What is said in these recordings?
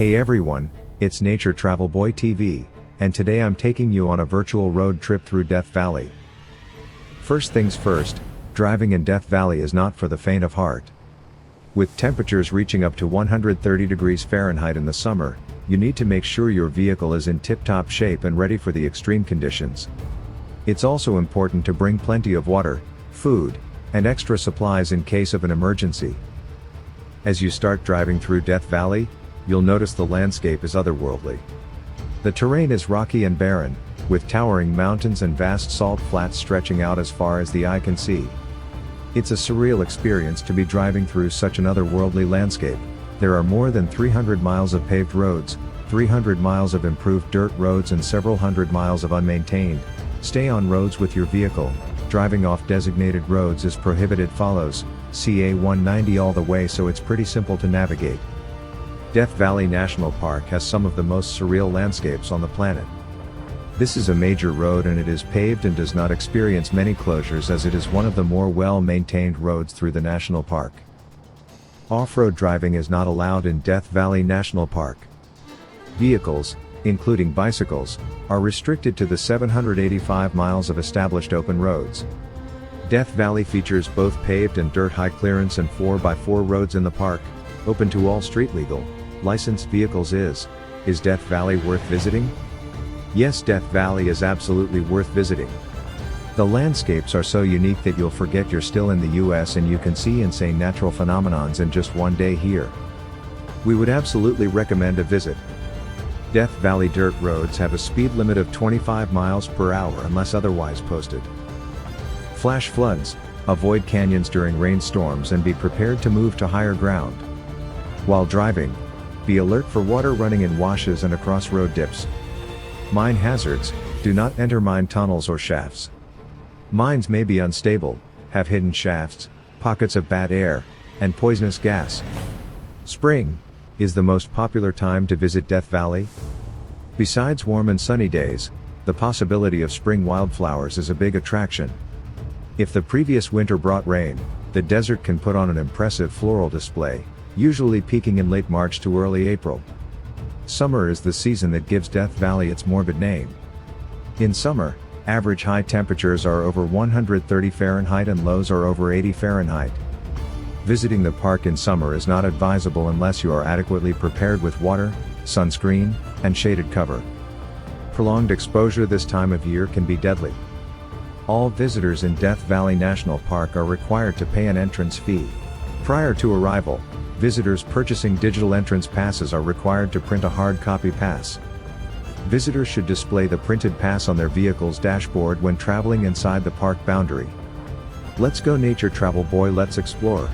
Hey everyone, it's Nature Travel Boy TV, and today I'm taking you on a virtual road trip through Death Valley. First things first, driving in Death Valley is not for the faint of heart. With temperatures reaching up to 130 degrees Fahrenheit in the summer, you need to make sure your vehicle is in tip-top shape and ready for the extreme conditions. It's also important to bring plenty of water, food, and extra supplies in case of an emergency. As you start driving through Death Valley, you'll notice the landscape is otherworldly. The terrain is rocky and barren, with towering mountains and vast salt flats stretching out as far as the eye can see. It's a surreal experience to be driving through such an otherworldly landscape. There are more than 300 miles of paved roads, 300 miles of improved dirt roads and several hundred miles of unmaintained. Stay on roads with your vehicle. Driving off designated roads is prohibited. Follows CA 190 all the way, so it's pretty simple to navigate. Death Valley National Park has some of the most surreal landscapes on the planet. This is a major road and it is paved and does not experience many closures as it is one of the more well-maintained roads through the national park. Off-road driving is not allowed in Death Valley National Park. Vehicles, including bicycles, are restricted to the 785 miles of established open roads. Death Valley features both paved and dirt high clearance and 4x4 roads in the park, open to all street legal, licensed vehicles. Is Death Valley worth visiting? Yes, Death Valley is absolutely worth visiting. The landscapes are so unique that you'll forget you're still in the US and you can see insane natural phenomenons in just one day here. We would absolutely recommend a visit. Death Valley dirt roads have a speed limit of 25 miles per hour unless otherwise posted. Flash floods, avoid canyons during rainstorms and be prepared to move to higher ground. While driving, be alert for water running in washes and across road dips. Mine hazards, do not enter mine tunnels or shafts. Mines may be unstable, have hidden shafts, pockets of bad air, and poisonous gas. Spring is the most popular time to visit Death Valley. Besides warm and sunny days, the possibility of spring wildflowers is a big attraction. If the previous winter brought rain, the desert can put on an impressive floral display, usually peaking in late March to early April. Summer is the season that gives Death Valley its morbid name. In summer, average high temperatures are over 130 Fahrenheit and lows are over 80 Fahrenheit. Visiting the park in summer is not advisable unless you are adequately prepared with water, sunscreen, and shaded cover. Prolonged exposure this time of year can be deadly. All visitors in Death Valley National Park are required to pay an entrance fee. Prior to arrival, visitors purchasing digital entrance passes are required to print a hard copy pass. Visitors should display the printed pass on their vehicle's dashboard when traveling inside the park boundary. Let's go, Nature Travel Boy, let's explore.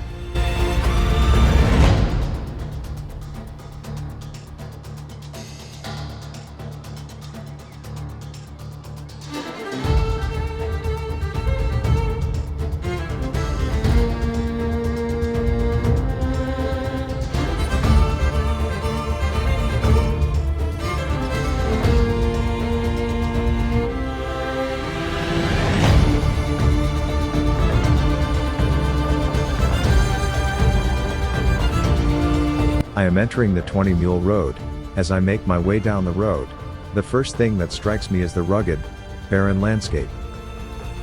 I am entering the 20 Mule Road. As I make my way down the road, the first thing that strikes me is the rugged, barren landscape.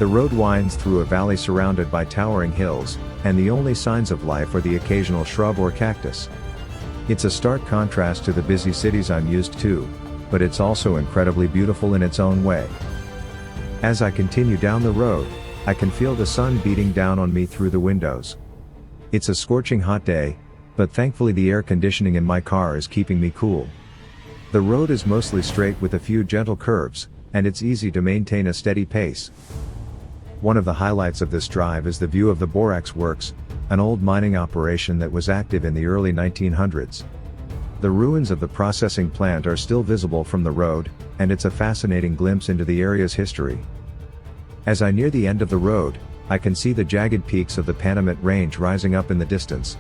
The road winds through a valley surrounded by towering hills, and the only signs of life are the occasional shrub or cactus. It's a stark contrast to the busy cities I'm used to, but it's also incredibly beautiful in its own way. As I continue down the road, I can feel the sun beating down on me through the windows. It's a scorching hot day, but thankfully the air conditioning in my car is keeping me cool. The road is mostly straight with a few gentle curves, and it's easy to maintain a steady pace. One of the highlights of this drive is the view of the Borax Works, an old mining operation that was active in the early 1900s. The ruins of the processing plant are still visible from the road, and it's a fascinating glimpse into the area's history. As I near the end of the road, I can see the jagged peaks of the Panamint Range rising up in the distance.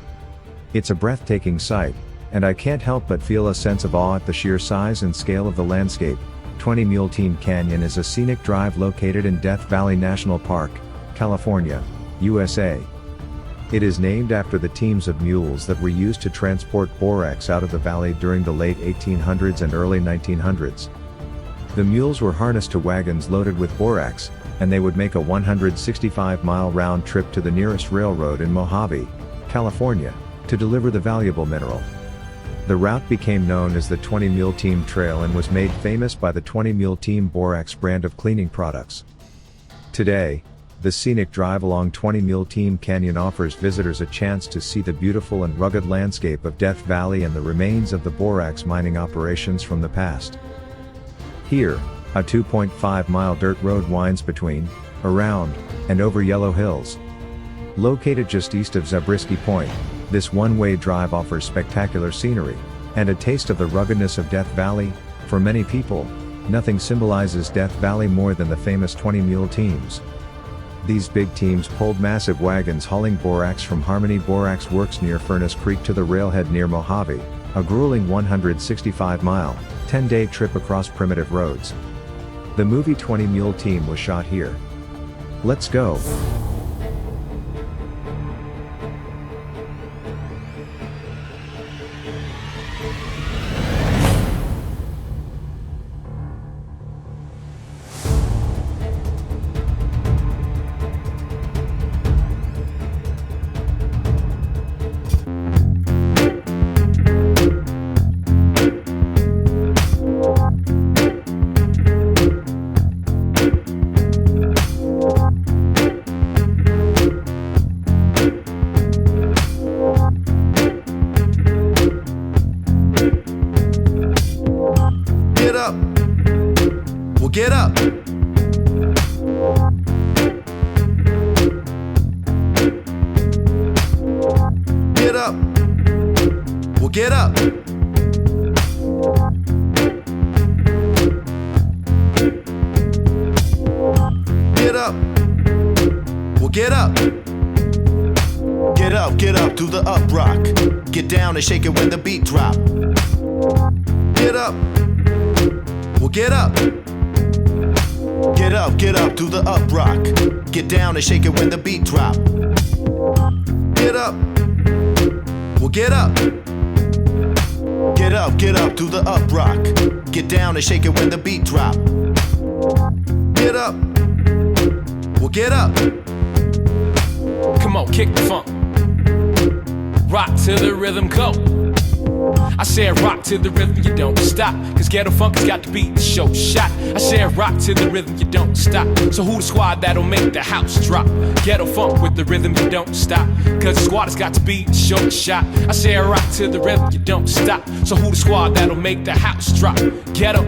It's a breathtaking sight, and I can't help but feel a sense of awe at the sheer size and scale of the landscape. 20 Mule Team Canyon is a scenic drive located in Death Valley National Park, California, USA. It is named after the teams of mules that were used to transport borax out of the valley during the late 1800s and early 1900s. The mules were harnessed to wagons loaded with borax, and they would make a 165-mile round trip to the nearest railroad in Mojave, California, to deliver the valuable mineral. The route became known as the 20 Mule Team Trail and was made famous by the 20 Mule Team Borax brand of cleaning products. Today, the scenic drive along 20 Mule Team Canyon offers visitors a chance to see the beautiful and rugged landscape of Death Valley and the remains of the borax mining operations from the past. Here, a 2.5-mile dirt road winds between, around, and over Yellow Hills. Located just east of Zabriskie Point, this one-way drive offers spectacular scenery, and a taste of the ruggedness of Death Valley. For many people, nothing symbolizes Death Valley more than the famous 20 Mule Teams. These big teams pulled massive wagons hauling borax from Harmony Borax Works near Furnace Creek to the railhead near Mojave, a grueling 165-mile, 10-day trip across primitive roads. The movie 20 Mule Team was shot here. Let's go! Get up. Get up. Well, get up. Get up. Well, get up. Get up, do the up rock. Get down and shake it when the beat drop. Get up. Well, get up. Get up, do the up rock. Get down and shake it when the beat drop. Get up. Well, get up. Get up, do the up rock. Get down and shake it when the beat drop. Get up. Well, get up. Come on, kick the funk. Rock to the rhythm, go. I said rock to the rhythm, you don't stop. Cause ghetto funk has got to beat the show shot. I said rock to the rhythm, you don't stop. So who the squad that'll make the house drop? Ghetto funk with the rhythm, you don't stop. Cause the squad has got to beat the show shot. I said rock to the rhythm, you don't stop. So who the squad that'll make the house drop? Ghetto.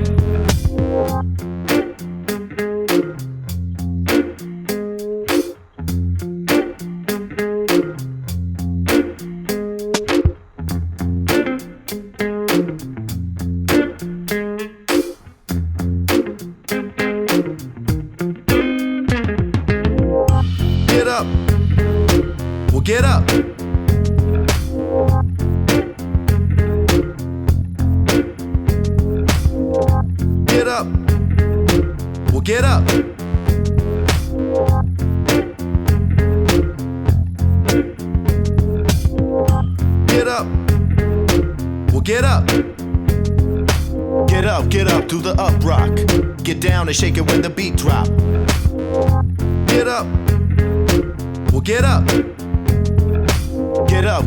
Get up. Get up. Well, get up. Get up. Well, get up. Get up, do the up rock. Get down and shake it when the beat drop. Get up. Well, get up.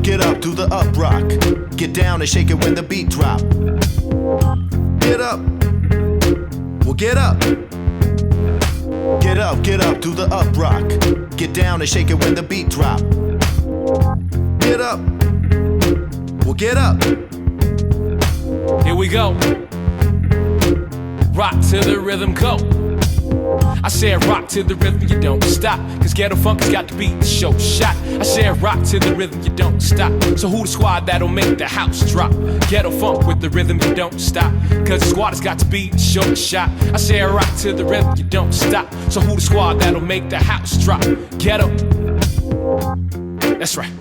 Get up, do the up rock. Get down and shake it when the beat drop. Get up. Well, get up. Get up, do the up rock. Get down and shake it when the beat drop. Get up. Well, get up. Here we go. Rock to the rhythm, go. I said rock to the rhythm, you don't stop. Cause ghetto funk has got to beat the show shot. I said rock to the rhythm, you don't stop. So who the squad that'll make the house drop? Ghetto funk with the rhythm, you don't stop. Cause the squad has got to beat the show shot. I said rock to the rhythm, you don't stop. So who the squad that'll make the house drop? Ghetto. That's right.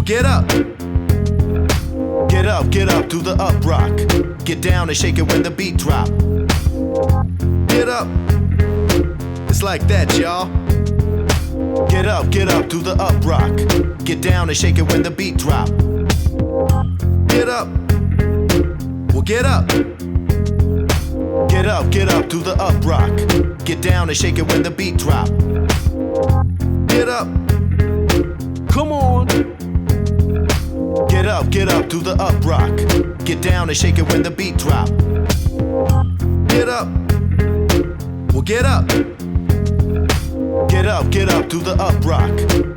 get up. Get up, do the up rock. Get down and shake it when the beat drop. Get up. It's like that, y'all. Get up, do the up rock. Get down and shake it when the beat drop. Get up. Well, get up. Get up, do the up rock. Get down and shake it when the beat drop. Get up. Come on. Get up, do the up rock. Get down and shake it when the beat drop. Get up. Well, get up. Get up, do the up rock.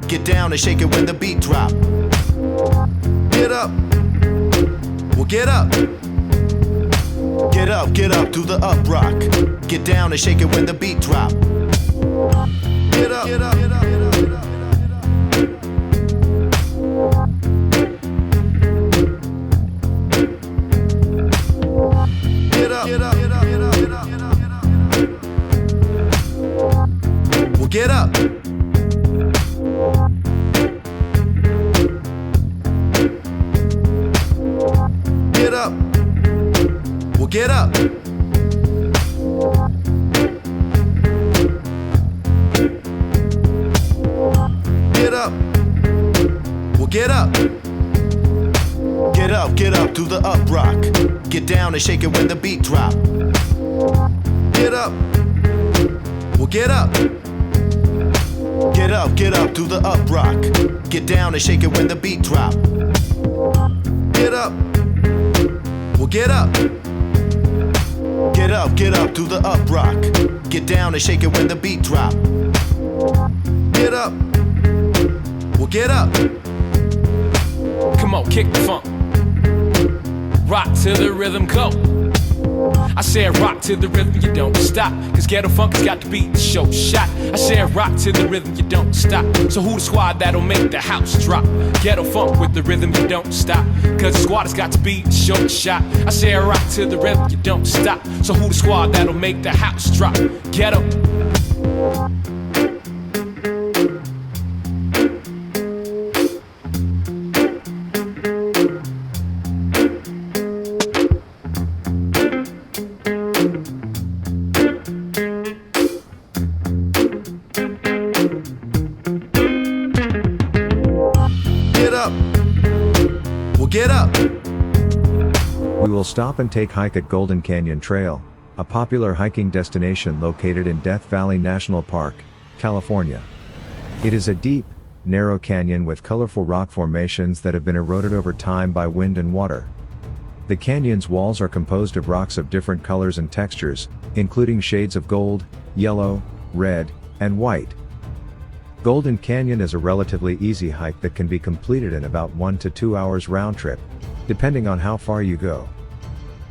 Get down and shake it when the beat drop. Get up. Well, get up. Get up, do the up rock. Get down and shake it when the beat drop. Get up. Get up. Get up. Well, get up. Get up. Well, get up. Get up. Well, get up. Get up, do the up rock. Get down and shake it when the beat drop. Get up. Well, get up. Get up, do the up rock. Get down and shake it when the beat drop. Get up. Well, get up. Get up, do the up rock. Get down and shake it when the beat drop. Get up. Well, get up. Come on, kick the funk. Rock to the rhythm, go. I said rock to the rhythm, you don't stop. Cause ghetto funk has got to beat the show shot. I said rock to the rhythm, you don't stop. So who the squad that'll make the house drop? Ghetto funk with the rhythm, you don't stop. Cause the squad has got to beat the show shot. I said rock to the rhythm, you don't stop. So who the squad that'll make the house drop? Ghetto. Get up. We will stop and take hike at Golden Canyon Trail, a popular hiking destination located in Death Valley National Park, California. It is a deep, narrow canyon with colorful rock formations that have been eroded over time by wind and water. The canyon's walls are composed of rocks of different colors and textures, including shades of gold, yellow, red, and white. Golden Canyon is a relatively easy hike that can be completed in about 1 to 2 hours round trip, depending on how far you go.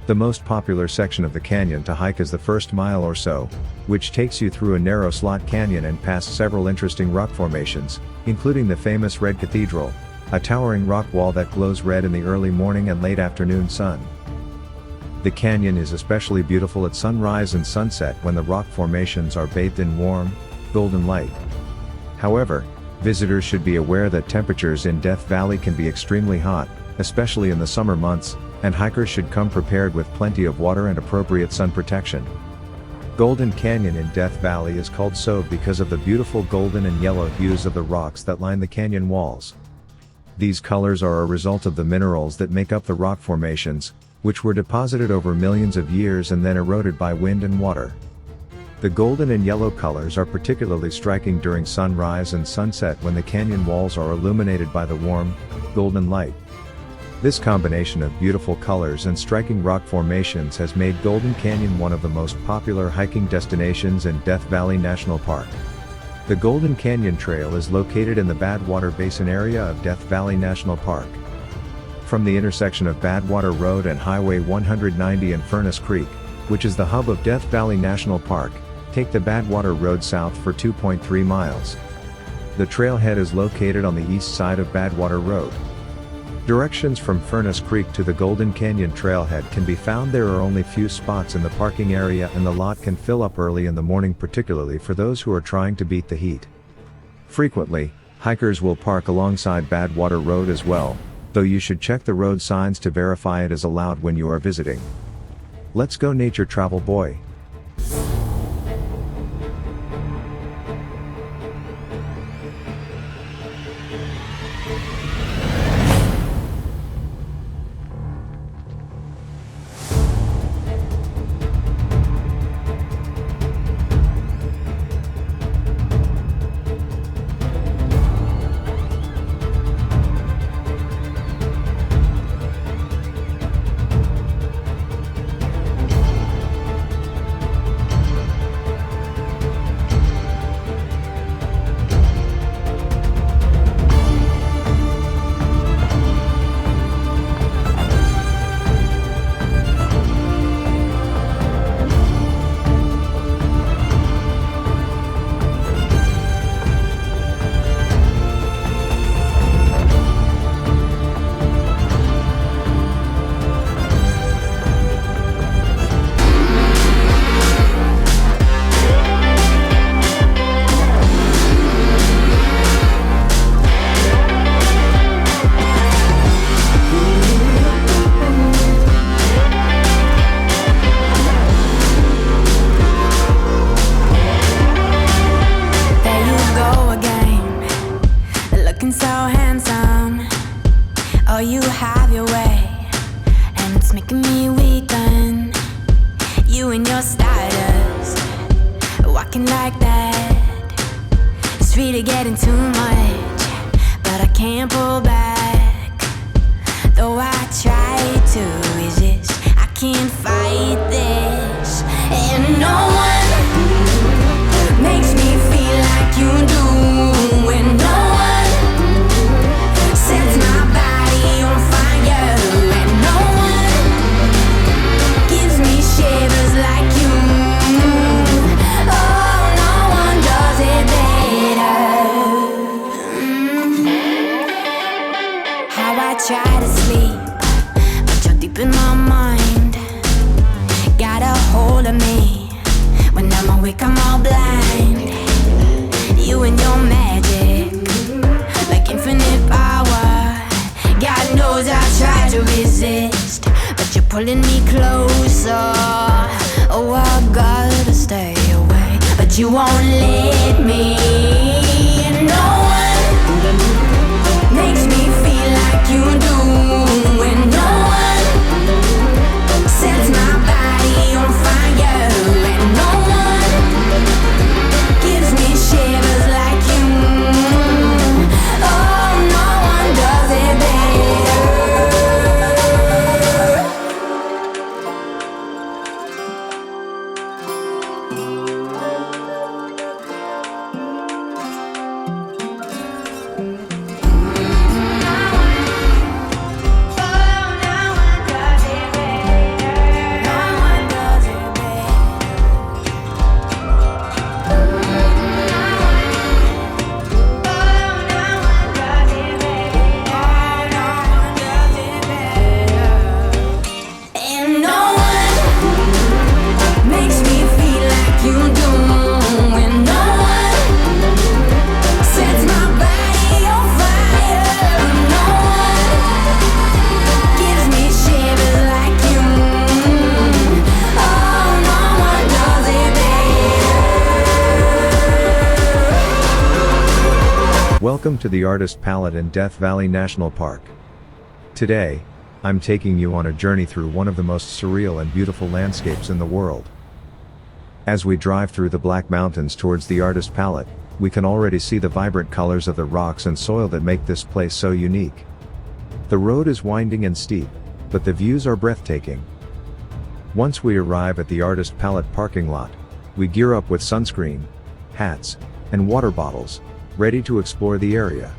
The most popular section of the canyon to hike is the first mile or so, which takes you through a narrow slot canyon and past several interesting rock formations, including the famous Red Cathedral, a towering rock wall that glows red in the early morning and late afternoon sun. The canyon is especially beautiful at sunrise and sunset when the rock formations are bathed in warm, golden light. However, visitors should be aware that temperatures in Death Valley can be extremely hot, especially in the summer months, and hikers should come prepared with plenty of water and appropriate sun protection. Golden Canyon in Death Valley is called so because of the beautiful golden and yellow hues of the rocks that line the canyon walls. These colors are a result of the minerals that make up the rock formations, which were deposited over millions of years and then eroded by wind and water. The golden and yellow colors are particularly striking during sunrise and sunset when the canyon walls are illuminated by the warm, golden light. This combination of beautiful colors and striking rock formations has made Golden Canyon one of the most popular hiking destinations in Death Valley National Park. The Golden Canyon Trail is located in the Badwater Basin area of Death Valley National Park. From the intersection of Badwater Road and Highway 190 in Furnace Creek, which is the hub of Death Valley National Park, take the Badwater Road south for 2.3 miles. The trailhead is located on the east side of Badwater Road. Directions from Furnace Creek to the Golden Canyon trailhead can be found. There are only few spots in the parking area and the lot can fill up early in the morning, particularly for those who are trying to beat the heat. Frequently, Hikers will park alongside Badwater Road as well, though you should check the road signs to verify it is allowed when you are visiting. Let's go nature travel boy. Oh, you have your way, and it's making me weaken. You and your status, walking like that. It's really getting too much, but I can't pull back. Though I try to resist, I can't fight this. And no one makes me feel like you do. And no one sets my body on fire. And no one gives me shivers like you. Oh, no one does it better. How I try to sleep, but you're deep in my mind. Got a hold of me. When I'm awake, I'm all blind. You and your magic, like infinite power. God knows I try to resist, but you're pulling me closer. Oh, I gotta stay away, but you won't let me. No one makes me feel like you do. And no one sets my body on fire. And no one gives me shivers like you. Oh, no one does it Welcome to the Artist Palette in Death Valley National Park. Today, I'm taking you on a journey through one of the most surreal and beautiful landscapes in the world. As we drive through the Black Mountains towards the Artist Palette, we can already see the vibrant colors of the rocks and soil that make this place so unique. The road is winding and steep, but the views are breathtaking. Once we arrive at the Artist Palette parking lot, we gear up with sunscreen, hats, and water bottles, ready to explore the area.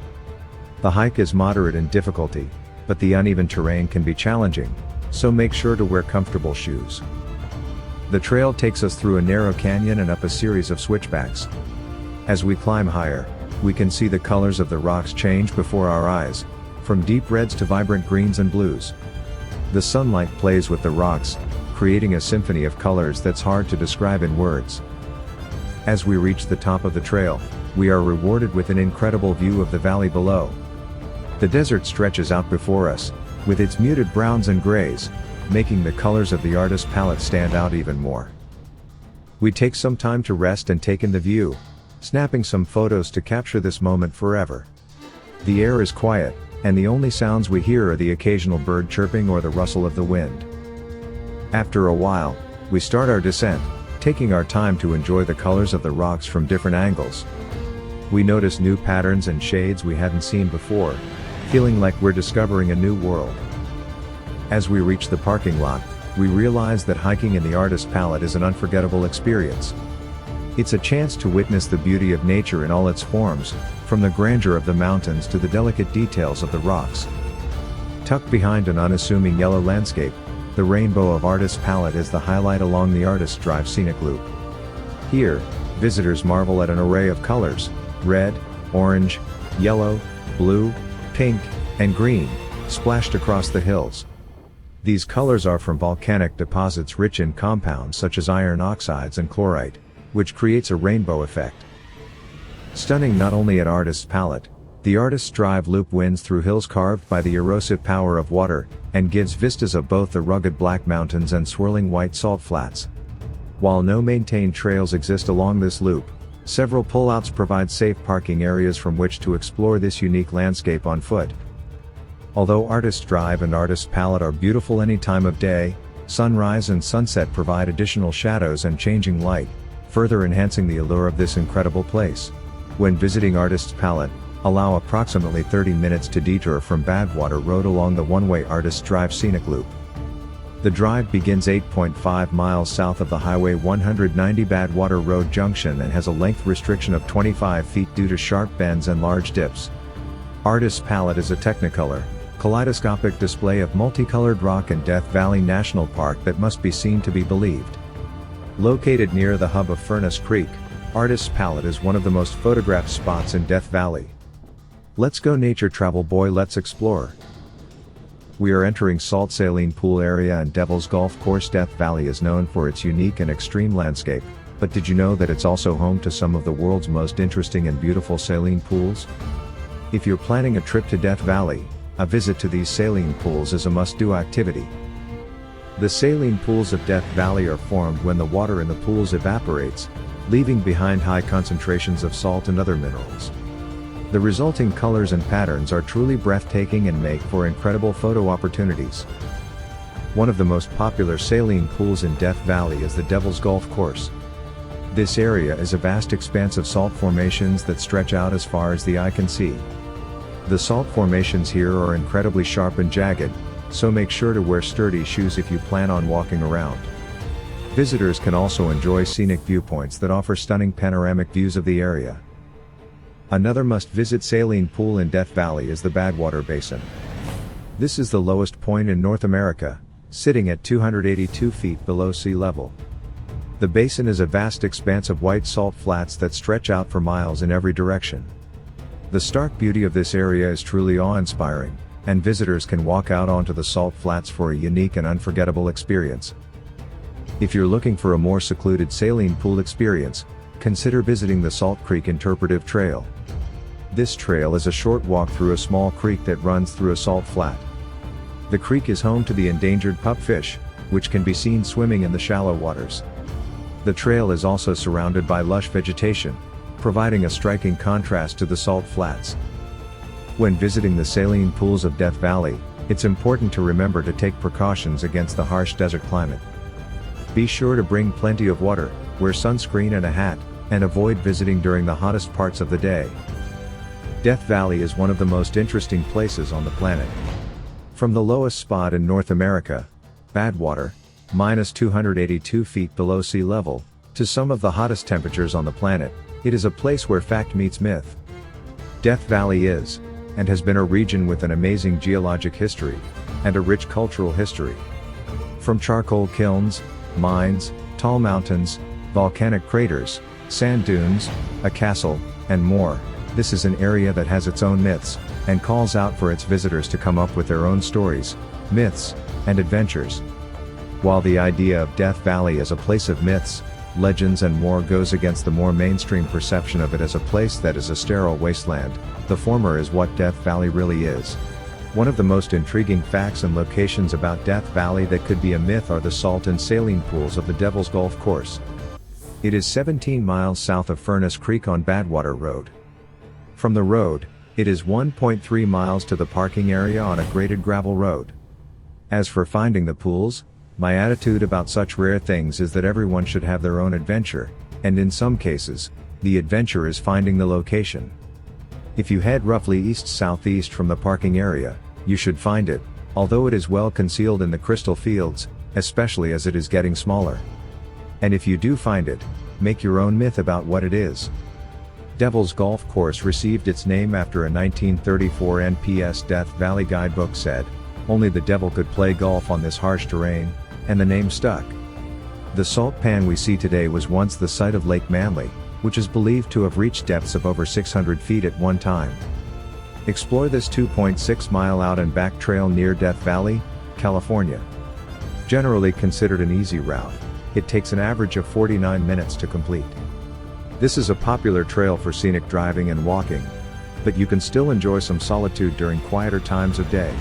The hike is moderate in difficulty, but the uneven terrain can be challenging, so make sure to wear comfortable shoes. The trail takes us through a narrow canyon and up a series of switchbacks. As we climb higher, we can see the colors of the rocks change before our eyes, from deep reds to vibrant greens and blues. The sunlight plays with the rocks, creating a symphony of colors that's hard to describe in words. As we reach the top of the trail, we are rewarded with an incredible view of the valley below. The desert stretches out before us, with its muted browns and grays, making the colors of the artist's palette stand out even more. We take some time to rest and take in the view, snapping some photos to capture this moment forever. The air is quiet, and the only sounds we hear are the occasional bird chirping or the rustle of the wind. After a while, we start our descent, taking our time to enjoy the colors of the rocks from different angles. We notice new patterns and shades we hadn't seen before, feeling like we're discovering a new world. As we reach the parking lot, we realize that hiking in the artist's palette is an unforgettable experience. It's a chance to witness the beauty of nature in all its forms, from the grandeur of the mountains to the delicate details of the rocks. Tucked behind an unassuming yellow landscape, the rainbow of artist's palette is the highlight along the Artist's Drive scenic loop. Here, visitors marvel at an array of colors: red, orange, yellow, blue, pink, and green, splashed across the hills. These colors are from volcanic deposits rich in compounds such as iron oxides and chlorite, which creates a rainbow effect. Stunning not only at artist's palette, the Artist's Drive loop winds through hills carved by the erosive power of water, and gives vistas of both the rugged black mountains and swirling white salt flats. While no maintained trails exist along this loop, several pullouts provide safe parking areas from which to explore this unique landscape on foot. Although Artist's Drive and Artist's Palette are beautiful any time of day, sunrise and sunset provide additional shadows and changing light, further enhancing the allure of this incredible place. When visiting Artist's Palette, allow approximately 30 minutes to detour from Badwater Road along the one-way Artist's Drive scenic loop. The drive begins 8.5 miles south of the Highway 190 Badwater Road junction and has a length restriction of 25 feet due to sharp bends and large dips. Artist's Palette is a technicolor, kaleidoscopic display of multicolored rock in Death Valley National Park that must be seen to be believed. Located near the hub of Furnace Creek, Artist's Palette is one of the most photographed spots in Death Valley. Let's go nature travel boy, let's explore. We are entering Salt Saline Pool area and Devil's Golf Course. Death Valley is known for its unique and extreme landscape, but did you know that it's also home to some of the world's most interesting and beautiful saline pools? If you're planning a trip to Death Valley, a visit to these saline pools is a must-do activity. The saline pools of Death Valley are formed when the water in the pools evaporates, leaving behind high concentrations of salt and other minerals. The resulting colors and patterns are truly breathtaking and make for incredible photo opportunities. One of the most popular saline pools in Death Valley is the Devil's Golf Course. This area is a vast expanse of salt formations that stretch out as far as the eye can see. The salt formations here are incredibly sharp and jagged, so make sure to wear sturdy shoes if you plan on walking around. Visitors can also enjoy scenic viewpoints that offer stunning panoramic views of the area. Another must-visit saline pool in Death Valley is the Badwater Basin. This is the lowest point in North America, sitting at 282 feet below sea level. The basin is a vast expanse of white salt flats that stretch out for miles in every direction. The stark beauty of this area is truly awe-inspiring, and visitors can walk out onto the salt flats for a unique and unforgettable experience. If you're looking for a more secluded saline pool experience, consider visiting the Salt Creek Interpretive Trail. This trail is a short walk through a small creek that runs through a salt flat. The creek is home to the endangered pupfish, which can be seen swimming in the shallow waters. The trail is also surrounded by lush vegetation, providing a striking contrast to the salt flats. When visiting the saline pools of Death Valley, it's important to remember to take precautions against the harsh desert climate. Be sure to bring plenty of water, wear sunscreen and a hat, and avoid visiting during the hottest parts of the day. Death Valley is one of the most interesting places on the planet. From the lowest spot in North America, Badwater, -282 feet below sea level, to some of the hottest temperatures on the planet, it is a place where fact meets myth. Death Valley is, and has been a region with an amazing geologic history, and a rich cultural history. From charcoal kilns, mines, tall mountains, volcanic craters, sand dunes, a castle, and more, this is an area that has its own myths, and calls out for its visitors to come up with their own stories, myths, and adventures. While the idea of Death Valley as a place of myths, legends and more goes against the more mainstream perception of it as a place that is a sterile wasteland. The former is what Death Valley really is. One of the most intriguing facts and locations about Death Valley that could be a myth are the salt and saline pools of the Devil's Golf Course. It is 17 miles south of Furnace Creek on Badwater Road. From the road, it is 1.3 miles to the parking area on a graded gravel road. As for finding the pools, my attitude about such rare things is that everyone should have their own adventure, and in some cases, the adventure is finding the location. If you head roughly east-southeast from the parking area, you should find it, although it is well concealed in the crystal fields, especially as it is getting smaller. And if you do find it, make your own myth about what it is. Devil's Golf Course received its name after a 1934 NPS Death Valley guidebook said, "Only the devil could play golf on this harsh terrain," and the name stuck. The salt pan we see today was once the site of Lake Manly, which is believed to have reached depths of over 600 feet at one time. Explore this 2.6-mile out and back trail near Death Valley, California. Generally considered an easy route, it takes an average of 49 minutes to complete. This is a popular trail for scenic driving and walking, but you can still enjoy some solitude during quieter times of day.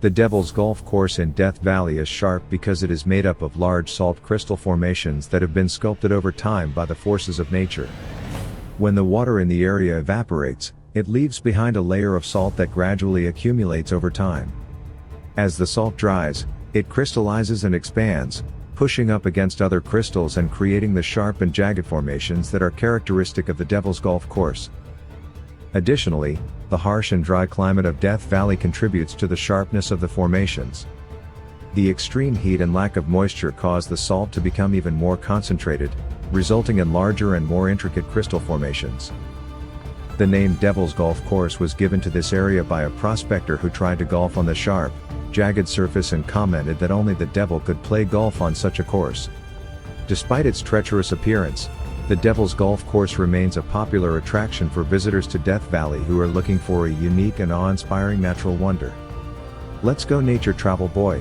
The Devil's Golf Course in Death Valley is sharp because it is made up of large salt crystal formations that have been sculpted over time by the forces of nature. When the water in the area evaporates, it leaves behind a layer of salt that gradually accumulates over time. As the salt dries, it crystallizes and expands, pushing up against other crystals and creating the sharp and jagged formations that are characteristic of the Devil's Golf Course. Additionally, the harsh and dry climate of Death Valley contributes to the sharpness of the formations. The extreme heat and lack of moisture cause the salt to become even more concentrated, resulting in larger and more intricate crystal formations. The name Devil's Golf Course was given to this area by a prospector who tried to golf on the sharp, jagged surface and commented that only the devil could play golf on such a course. Despite its treacherous appearance, the Devil's Golf Course remains a popular attraction for visitors to Death Valley who are looking for a unique and awe-inspiring natural wonder. Let's go nature travel boy.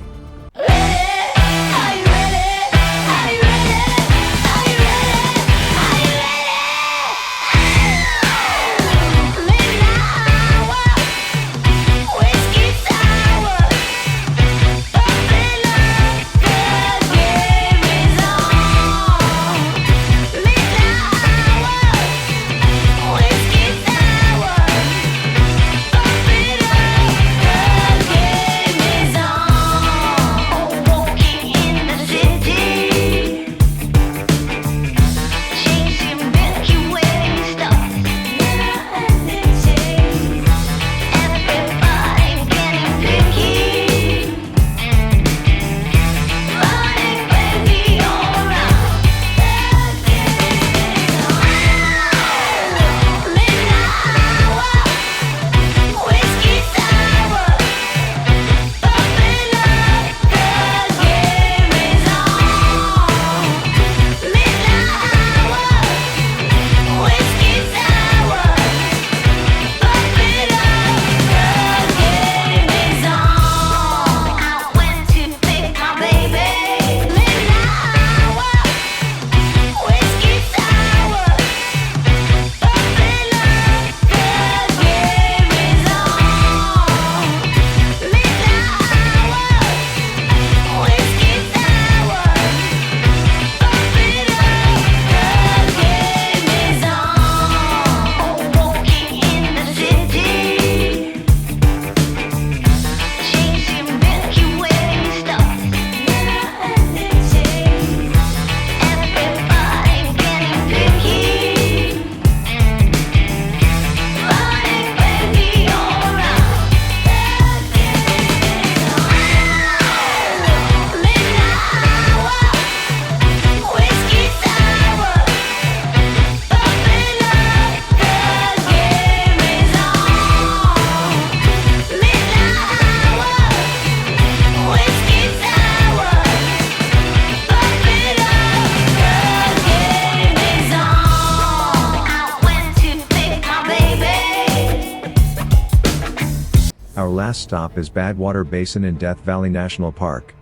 Our last stop is Badwater Basin in Death Valley National Park.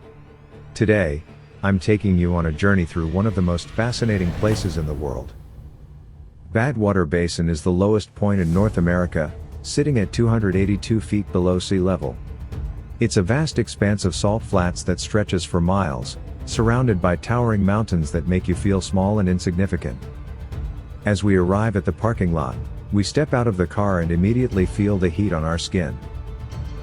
Today, I'm taking you on a journey through one of the most fascinating places in the world. Badwater Basin is the lowest point in North America, sitting at 282 feet below sea level. It's a vast expanse of salt flats that stretches for miles, surrounded by towering mountains that make you feel small and insignificant. As we arrive at the parking lot, we step out of the car and immediately feel the heat on our skin.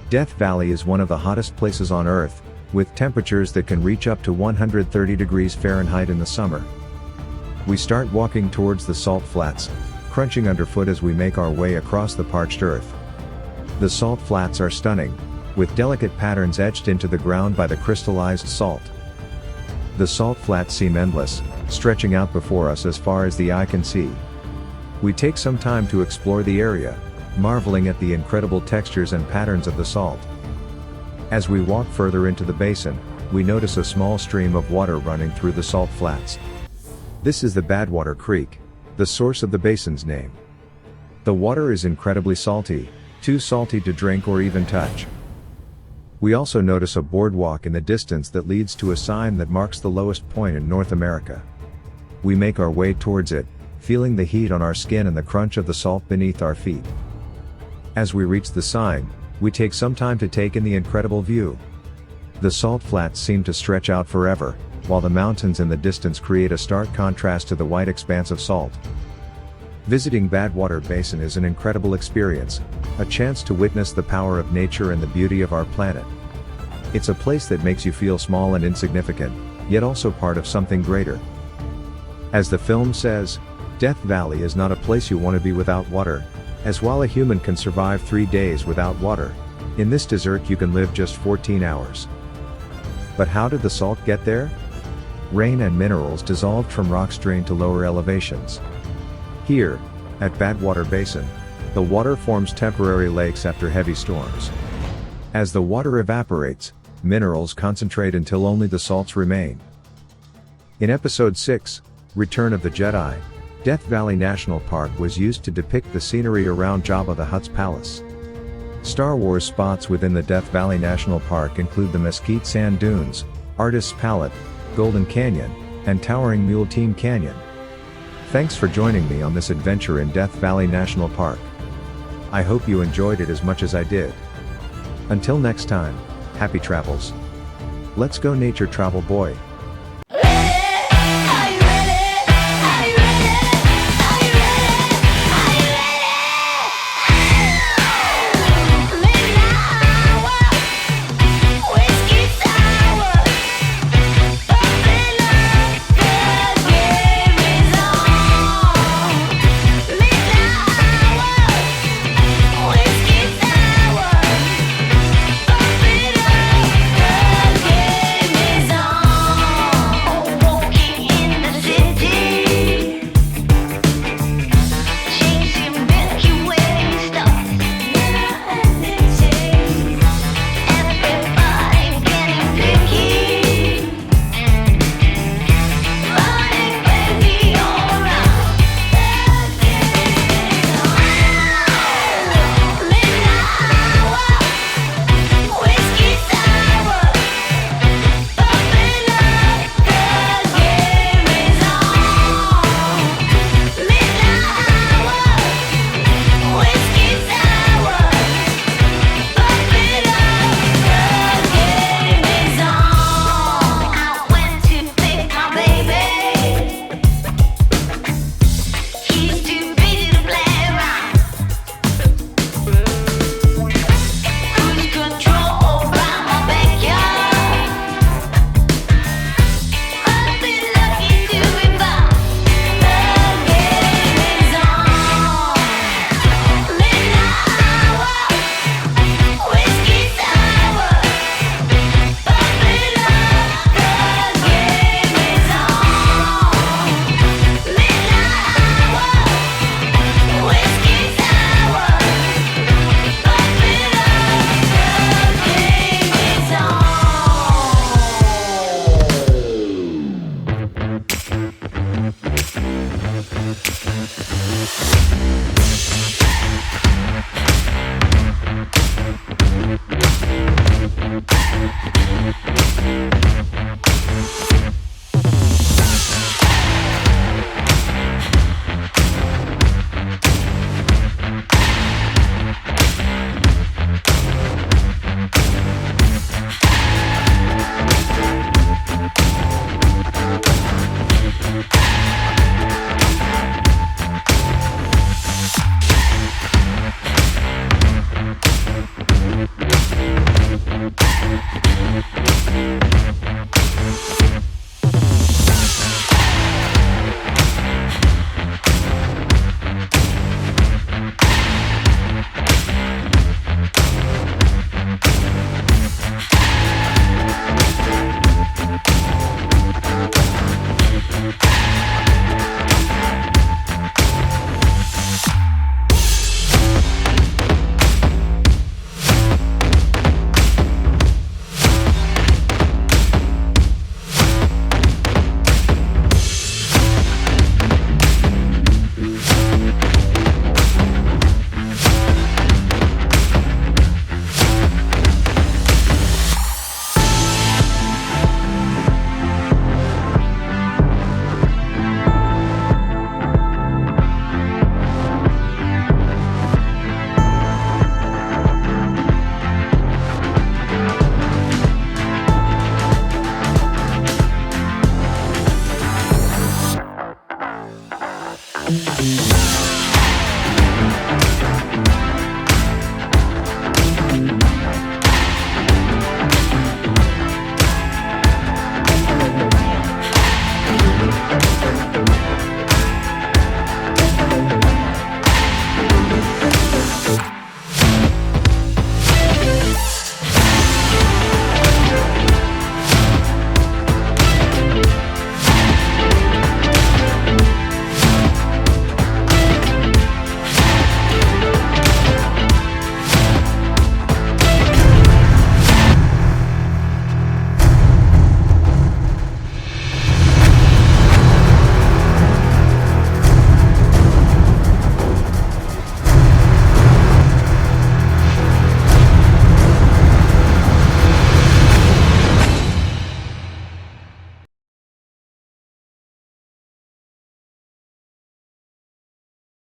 Death Valley is one of the hottest places on Earth, with temperatures that can reach up to 130 degrees Fahrenheit in the summer. We start walking towards the salt flats, crunching underfoot as we make our way across the parched earth. The salt flats are stunning, with delicate patterns etched into the ground by the crystallized salt. The salt flats seem endless, stretching out before us as far as the eye can see. We take some time to explore the area, marveling at the incredible textures and patterns of the salt. As we walk further into the basin, we notice a small stream of water running through the salt flats. This is the Badwater Creek, the source of the basin's name. The water is incredibly salty, too salty to drink or even touch. We also notice a boardwalk in the distance that leads to a sign that marks the lowest point in North America. We make our way towards it, feeling the heat on our skin and the crunch of the salt beneath our feet. As we reach the sign, we take some time to take in the incredible view. The salt flats seem to stretch out forever, while the mountains in the distance create a stark contrast to the white expanse of salt. Visiting Badwater Basin is an incredible experience, a chance to witness the power of nature and the beauty of our planet. It's a place that makes you feel small and insignificant, yet also part of something greater. As the film says, Death Valley is not a place you want to be without water, as while a human can survive 3 days without water, in this desert you can live just 14 hours. But how did the salt get there? Rain and minerals dissolved from rocks drained to lower elevations. Here, at Badwater Basin, the water forms temporary lakes after heavy storms. As the water evaporates, minerals concentrate until only the salts remain. In Episode 6, Return of the Jedi, Death Valley National Park was used to depict the scenery around Jabba the Hutt's palace. Star Wars spots within the Death Valley National Park include the Mesquite Sand Dunes, Artist's Palette, Golden Canyon, and towering Mule Team Canyon. Thanks for joining me on this adventure in Death Valley National Park. I hope you enjoyed it as much as I did. Until next time, happy travels. Let's go nature travel boy.